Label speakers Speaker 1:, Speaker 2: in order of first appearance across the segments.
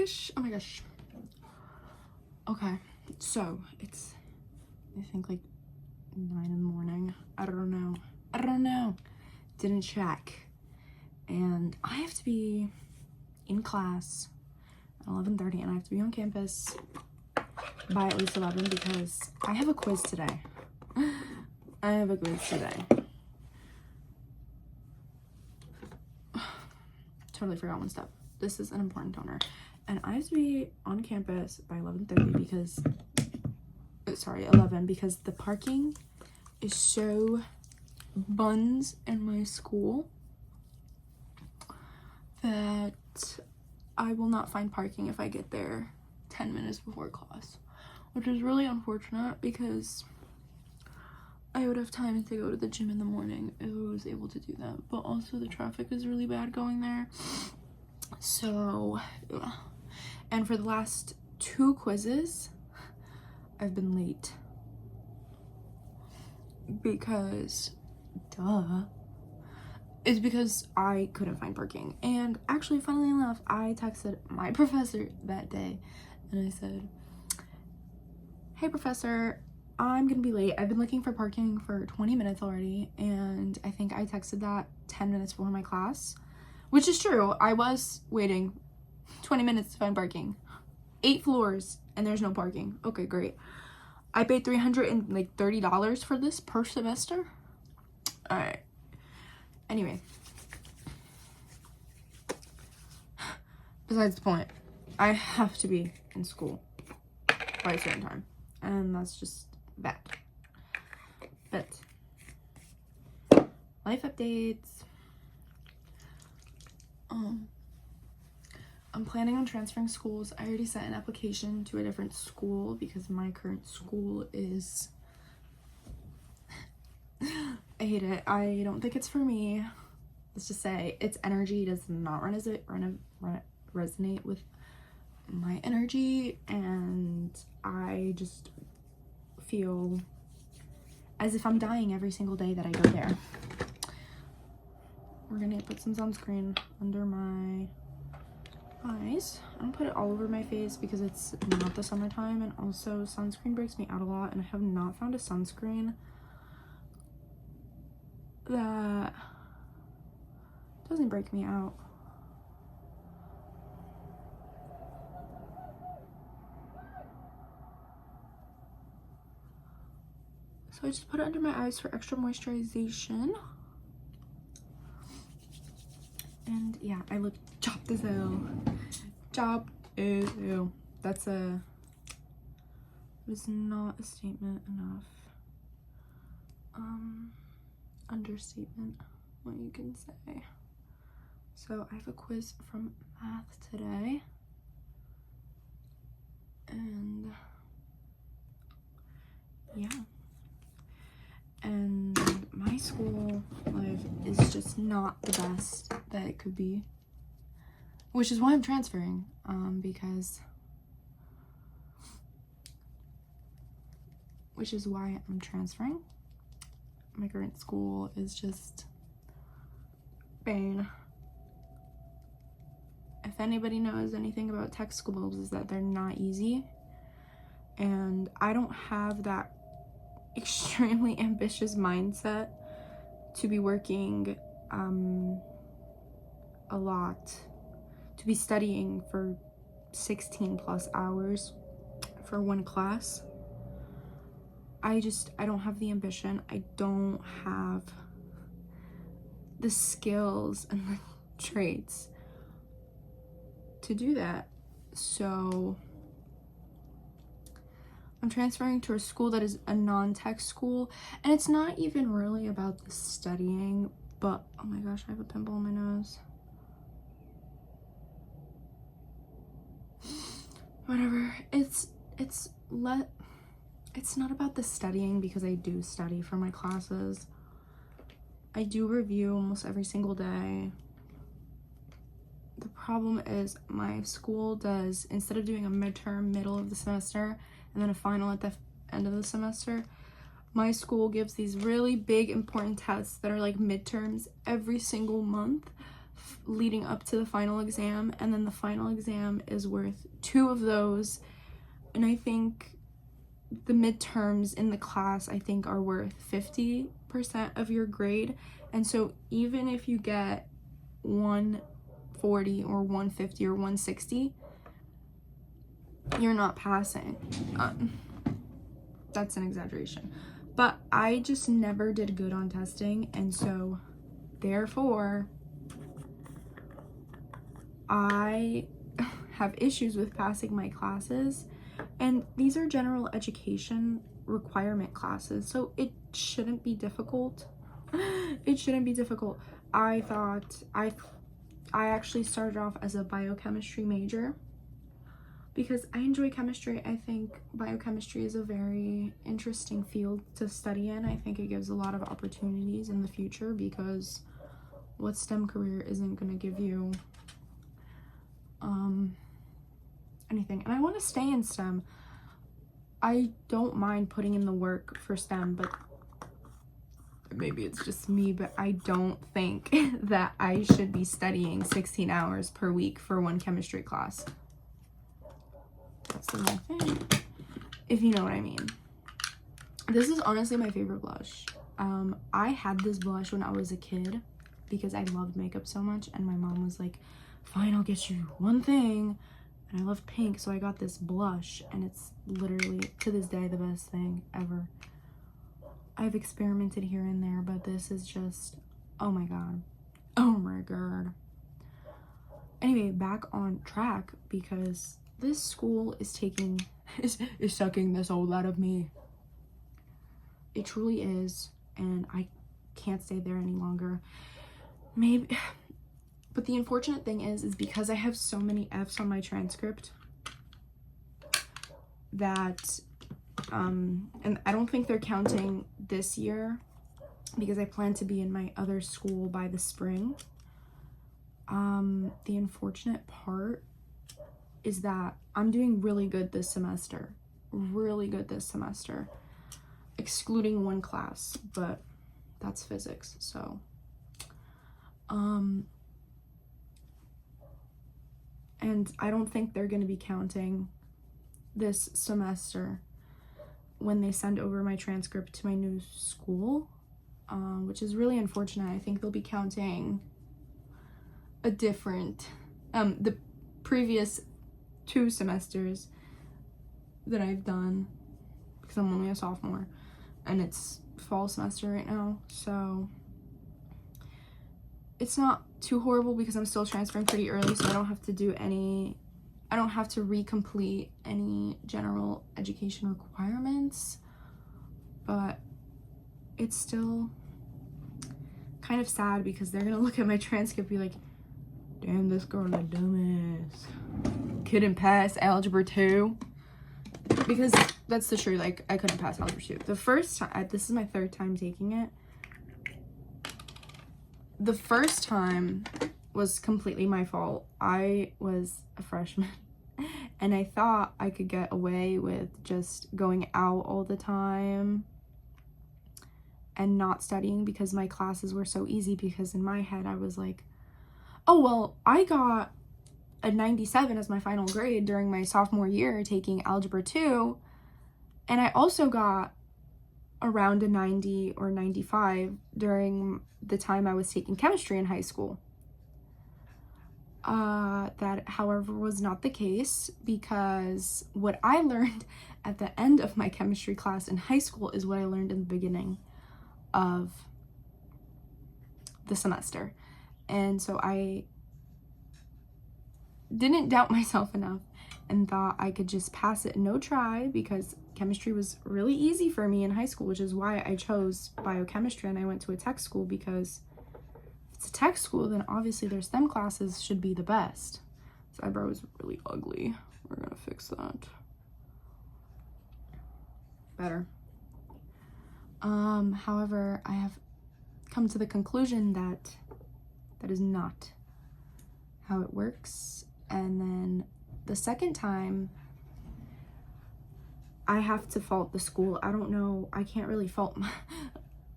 Speaker 1: gosh. Oh my gosh. Okay, so it's, I think, like 9 in the morning. I don't know. Didn't check. And I have to be in class at 11:30, and I have to be on campus by at least 11 because I have a quiz today. Totally forgot one step. This is an important donor. And I have to be on campus by 11:30 because, sorry, 11, because the parking is so buns in my school that I will not find parking if I get there 10 minutes before class, which is really unfortunate because I would have time to go to the gym in the morning if I was able to do that. But also the traffic is really bad going there. So, and for the last 2 quizzes, I've been late. Because, it's because I couldn't find parking. And actually, funnily enough, I texted my professor that day and I said, hey professor, I'm gonna be late. I've been looking for parking for 20 minutes already, and I think I texted that 10 minutes before my class, which is true. I was waiting 20 minutes to find parking. 8 floors and there's no parking. Okay, great. I paid $330 for this per semester. All right. Anyway, besides the point, I have to be in school by a certain time, and that's just bad. But life updates. I'm planning on transferring schools. I already sent an application to a different school because my current school is I hate it. I don't think it's for me. Let's just say its energy does not resonate with my energy, and I just feel as if I'm dying every single day that I go there. We're gonna put some sunscreen under my eyes. I don't put it all over my face because it's not the summertime, and also sunscreen breaks me out a lot, and I have not found a sunscreen that doesn't break me out. So I just put it under my eyes for extra moisturization. And yeah, I look chopped as hell. Chopped as hell. That's a, was not a statement enough. Understatement, what you can say. So I have a quiz from math today. And yeah. And my school life is just not the best that it could be, which is why I'm transferring, my current school is just bane. If anybody knows anything about tech schools, is that they're not easy, and I don't have that extremely ambitious mindset to be working a lot, to be studying for 16 plus hours for one class. I don't have the ambition. I don't have the skills and the traits to do that. So I'm transferring to a school that is a non-tech school, and it's not even really about the studying, but oh my gosh, I have a pimple on my nose. Whatever. It's not about the studying, because I do study for my classes. I do review almost every single day. The problem is my school does, instead of doing a midterm middle of the semester and then a final at the end of the semester, my school gives these really big important tests that are like midterms every single month leading up to the final exam, and then the final exam is worth 2 of those, and I think the midterms in the class I think are worth 50% of your grade. And so even if you get 140 or 150 or 160, you're not passing. That's an exaggeration, but I just never did good on testing, and so therefore I have issues with passing my classes. And these are general education requirement classes, so it shouldn't be difficult. It shouldn't be difficult. I thought I actually started off as a biochemistry major because I enjoy chemistry. I think biochemistry is a very interesting field to study in. I think it gives a lot of opportunities in the future, because what STEM career isn't going to give you anything? And I want to stay in STEM. I don't mind putting in the work for STEM, but maybe it's just me, but I don't think that I should be studying 16 hours per week for one chemistry class. That's the wrong thing, if you know what I mean. This is honestly my favorite blush. I had this blush when I was a kid because I loved makeup so much, and my mom was like, fine, I'll get you one thing. And I love pink, so I got this blush, and it's literally, to this day, the best thing ever. I've experimented here and there, but this is just, oh my god. Oh my god. Anyway, back on track, because this school is taking, is sucking the soul out of me. It truly is, and I can't stay there any longer. Maybe... But the unfortunate thing is because I have so many F's on my transcript that, and I don't think they're counting this year because I plan to be in my other school by the spring. The unfortunate part is that I'm doing really good this semester. Really good this semester. Excluding one class, but that's physics, so. And I don't think they're going to be counting this semester when they send over my transcript to my new school, which is really unfortunate. I think they'll be counting a different, the previous 2 semesters that I've done, because I'm only a sophomore, and it's fall semester right now, so it's not too horrible because I'm still transferring pretty early, so I don't have to do any, I don't have to recomplete any general education requirements, but it's still kind of sad because they're gonna look at my transcript and be like, damn, this girl a dumbass. Couldn't pass algebra 2. Because that's the truth, like, I couldn't pass algebra 2. The first time, this is my 3rd time taking it. The first time was completely my fault. I was a freshman and I thought I could get away with just going out all the time and not studying because my classes were so easy, because in my head I was like, oh, well, I got a 97 as my final grade during my sophomore year taking algebra 2, and I also got around a 90 or 95 during the time I was taking chemistry in high school. That, however, was not the case, because what I learned at the end of my chemistry class in high school is what I learned in the beginning of the semester. And so I didn't doubt myself enough and thought I could just pass it no try, because chemistry was really easy for me in high school, which is why I chose biochemistry and I went to a tech school, because if it's a tech school, then obviously their STEM classes should be the best. This eyebrow is really ugly. We're gonna fix that. Better. However, I have come to the conclusion that that is not how it works. And then the second time, I have to fault the school. I don't know, I can't really fault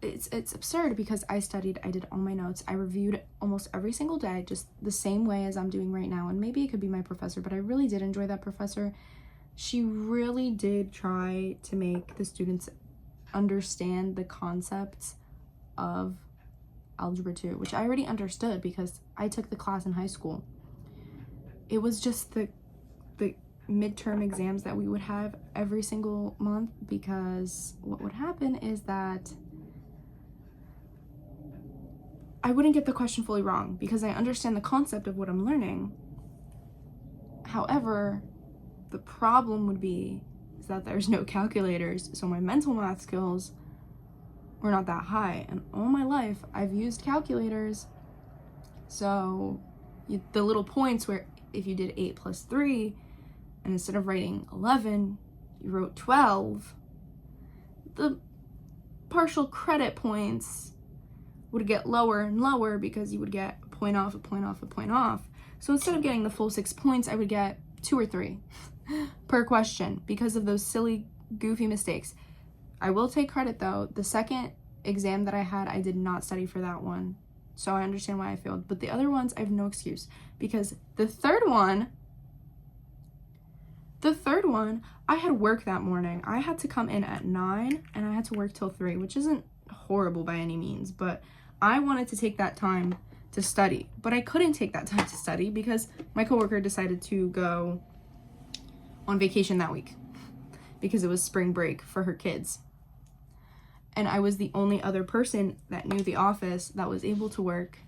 Speaker 1: it's absurd because I studied, I did all my notes, I reviewed almost every single day, just the same way as I'm doing right now. And maybe it could be my professor, but I really did enjoy that professor. She really did try to make the students understand the concepts of Algebra 2, which I already understood because I took the class in high school. It was just the midterm exams that we would have every single month, because what would happen is that I wouldn't get the question fully wrong because I understand the concept of what I'm learning. However, the problem would be is that there's no calculators, so my mental math skills were not that high. And all my life, I've used calculators. So the little points where if you did 8 plus 3, and instead of writing 11, you wrote 12, the partial credit points would get lower and lower because you would get a point off, a point off, a point off. So instead of getting the full 6 points, I would get 2 or 3 per question because of those silly, goofy mistakes. I will take credit though. The second exam that I had, I did not study for that one. So I understand why I failed. But the other ones, I have no excuse because the third one, I had work that morning. I had to come in at 9 and I had to work till 3, which isn't horrible by any means, but I wanted to take that time to study. But I couldn't take that time to study because my coworker decided to go on vacation that week because it was spring break for her kids. And I was the only other person that knew the office that was able to work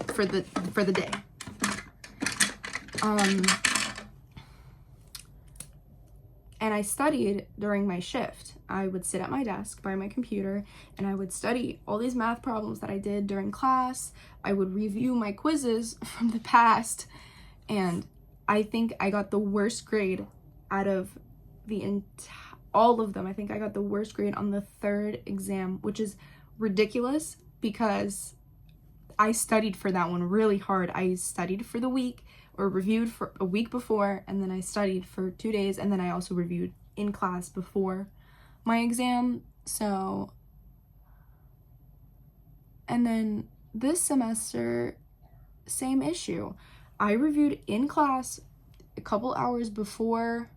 Speaker 1: for the day. And I studied during my shift. I would sit at my desk by my computer and I would study all these math problems that I did during class. I would review my quizzes from the past, and I think I got the worst grade out of all of them. I think I got the worst grade on the third exam, which is ridiculous because I studied for that one really hard. I studied for the week, or reviewed for a week before, and then I studied for 2 days, and then I also reviewed in class before my exam. So, and then this semester, same issue. I reviewed in class a couple hours before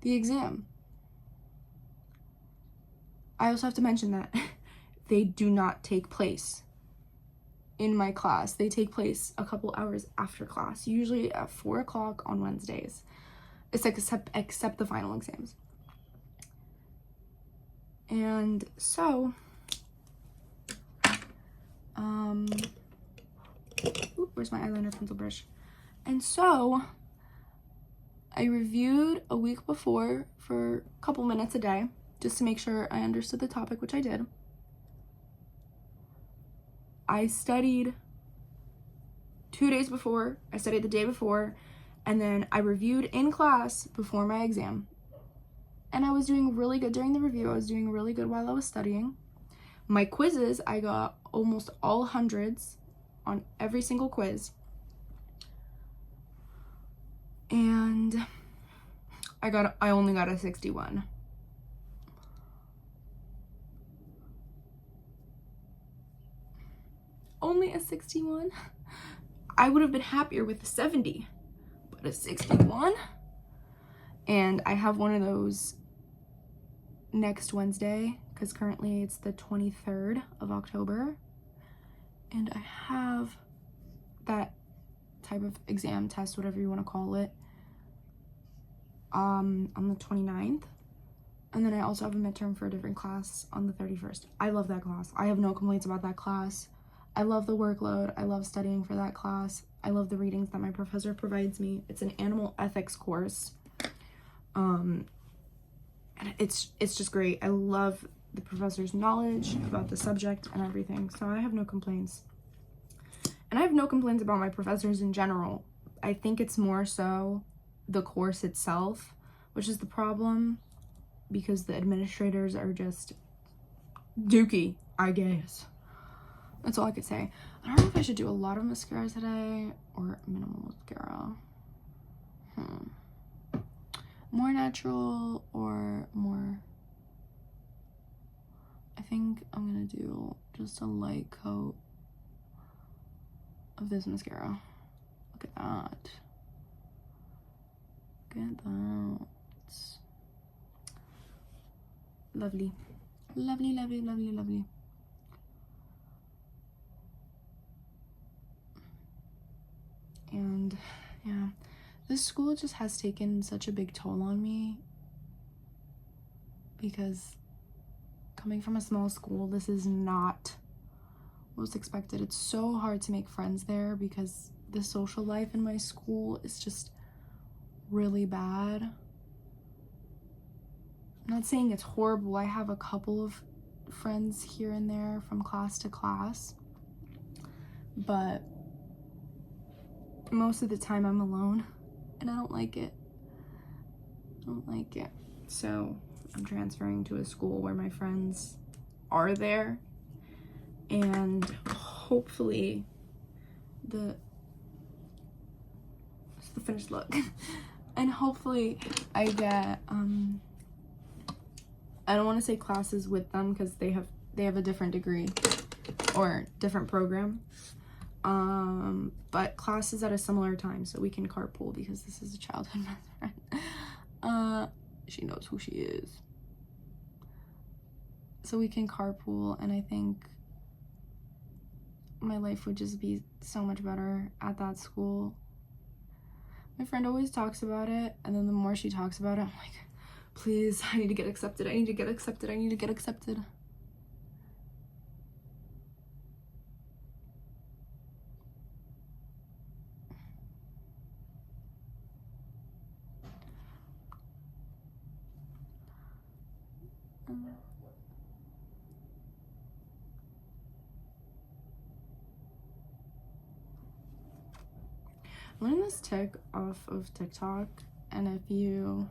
Speaker 1: the exam. I also have to mention that they do not take place in my class. They take place a couple hours after class, usually at 4 o'clock on Wednesdays. It's like except the final exams. And so, where's my eyeliner pencil brush? And so, I reviewed a week before for a couple minutes a day, just to make sure I understood the topic, which I did. I studied 2 days before, I studied the day before, and then I reviewed in class before my exam. And I was doing really good during the review. I was doing really good while I was studying. My quizzes, I got almost all hundreds on every single quiz. And I only got a 61. Only a 61? I would have been happier with a 70, but a 61? And I have one of those next Wednesday, because currently it's the 23rd of October, and I have that type of exam, test, whatever you want to call it, on the 29th. And then I also have a midterm for a different class on the 31st. I love that class. I have no complaints about that class. I love the workload. I love studying for that class. I love the readings that my professor provides me. It's an animal ethics course. And it's just great. I love the professor's knowledge about the subject and everything. So I have no complaints. And I have no complaints about my professors in general. I think it's more so the course itself, which is the problem, because the administrators are just dookie, I guess. That's all I could say. I don't know if I should do a lot of mascara today or minimal mascara. I'm more natural or more, I think I'm gonna do just a light coat of this mascara. Look at that. Look at that. It's lovely. Lovely, lovely, lovely, lovely. And yeah, this school just has taken such a big toll on me because coming from a small school, this is not what was expected. It's so hard to make friends there because the social life in my school is just really bad. I'm not saying it's horrible. I have a couple of friends here and there from class to class, but most of the time I'm alone and I don't like it. So I'm transferring to a school where my friends are there, and hopefully it's the finished look. And hopefully I get I don't want to say classes with them because they have a different degree or different program, but classes at a similar time so we can carpool because this is a childhood best friend. She knows who she is, so we can carpool, and I think my life would just be so much better at that school. My friend always talks about it, and then the more she talks about it, I'm like, please, I need to get accepted. I need to get accepted. I need to get accepted. Learn this tick off of TikTok, and if you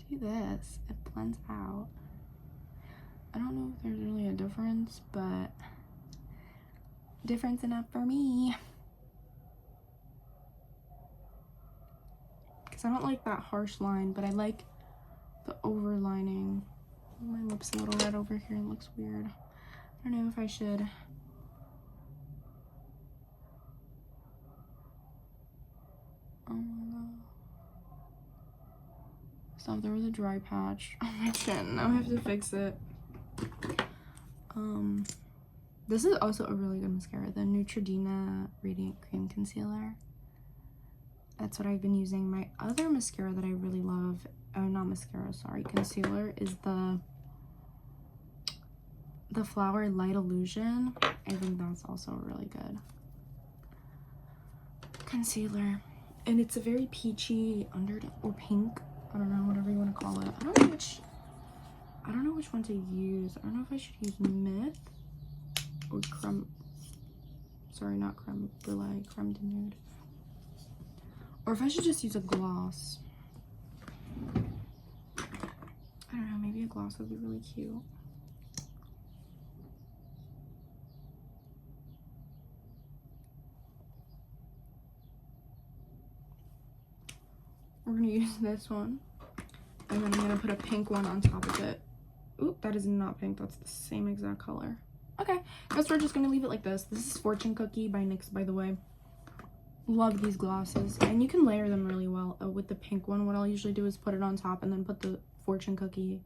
Speaker 1: do this, it blends out. I don't know if there's really a difference, but difference enough for me. Because I don't like that harsh line, but I like the overlining. My lips a little red over here and looks weird. I don't know if I should. Oh my god. Stop, there was a dry patch on my chin. Now I have to fix it. This is also a really good mascara, the Neutrogena Radiant Cream Concealer. That's what I've been using. My other mascara that I really love, not mascara, sorry, concealer, is the Flower Light Illusion. I think that's also really good concealer, and it's a very peachy undertone, or pink, I don't know, whatever you want to call it. I don't know which one to use. I don't know if I should use Myth or creme, sorry, not creme brulee, creme de nude, or if I should just use a gloss. I don't know, maybe a gloss would be really cute. We're gonna use this one, and then I'm gonna put a pink one on top of it. Oop, that is not pink, that's the same exact color. Okay, guess we're just gonna leave it like this. This is Fortune Cookie by NYX, by the way. Love these glosses, and you can layer them really well. With the pink one, what I'll usually do is put it on top and then put the Fortune Cookie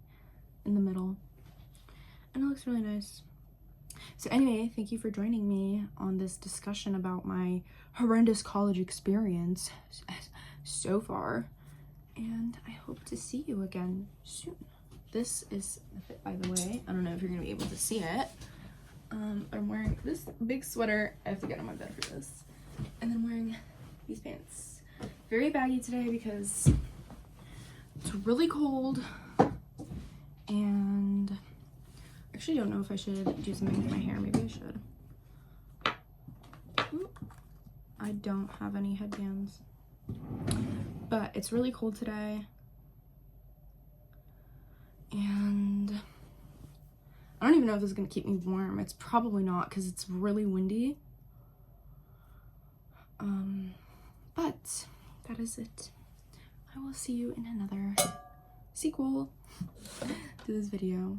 Speaker 1: in the middle, and it looks really nice. So anyway, thank you for joining me on this discussion about my horrendous college experience so far, and I hope to see you again soon. This is the fit, by the way. I don't know if you're gonna be able to see it. I'm wearing this big sweater. I have to get on my bed for this. And then I'm wearing these pants. Very baggy today because it's really cold. And I actually don't know if I should do something with my hair. Maybe I should. Ooh, I don't have any headbands. But it's really cold today. And I don't even know if this is going to keep me warm. It's probably not because it's really windy. But that is it. I will see you in another sequel to this video.